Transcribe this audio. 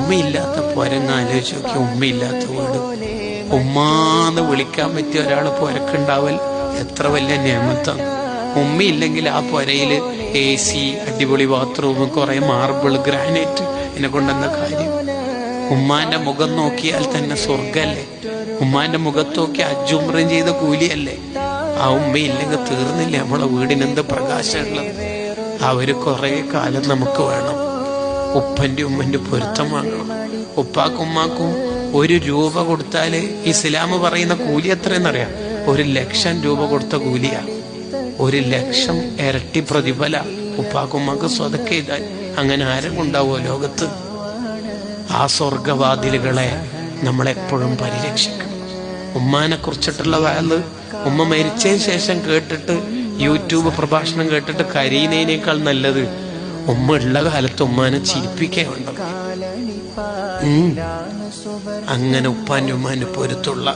ഉമ്മയില്ലാത്ത പോരങ്ങ് ആലോചിച്ച് നോക്കി. ഉമ്മയില്ലാത്ത വീട്, ഉമ്മാന്ന് വിളിക്കാൻ പറ്റിയ ഒരാൾ പോരക്കുണ്ടാവൽ എത്ര വലിയ നിയമത്താണ്. ഉമ്മയില്ലെങ്കിൽ ആ പുരയിൽ AC, അടിപൊളി ബാത്റൂം, കുറെ മാർബിൾ, ഗ്രാനൈറ്റ്, എന്നെ കൊണ്ടെന്താ കാര്യം? ഉമ്മാന്റെ മുഖം നോക്കിയാൽ തന്നെ സ്വർഗല്ലേ? ഉമ്മാന്റെ മുഖത്ത് നോക്കി അജുമ്രം ചെയ്ത കൂലിയല്ലേ? ആ ഉമ്മയില്ലെങ്കിൽ തീർന്നില്ല നമ്മളെ വീടിനെന്ത് പ്രകാശമുള്ളത്. അവര് കുറെ കാലം നമുക്ക് വേണം. ഉപ്പന്റെ ഉമ്മന്റെ പൊരുത്തം വാങ്ങണം. ഉപ്പാക്കും ഉമ്മാക്കും 1 രൂപ കൊടുത്താല് ഇസ്ലാം പറയുന്ന കൂലി എത്രയെന്നറിയാം? 1,00,000 രൂപ കൊടുത്ത കൂലിയാ. 1,00,000 ഇരട്ടി പ്രതിഫല ഉപ്പാക്കും ഉമ്മാക്കും സ്വതക്ക ചെയ്താൽ. അങ്ങനെ ആരും ഉണ്ടാവോ ലോകത്ത്? ആ സ്വർഗവാതിലുകളെ നമ്മളെപ്പോഴും പരിരക്ഷിക്കണം. ഉമ്മാനെ കുറിച്ചിട്ടുള്ള വാല് ഉമ്മ മരിച്ചതിന് ശേഷം കേട്ടിട്ട് യൂട്യൂബ് പ്രഭാഷണം കേട്ടിട്ട് കരയുന്നതിനേക്കാൾ നല്ലത് ഉമ്മ ഉള്ള കാലത്ത് ഉമ്മാനെ ചിരിപ്പിക്കേണ്ട. അങ്ങനെ ഉപ്പാന്റെ ഉമ്മാന്റെ പൊരുത്തുള്ള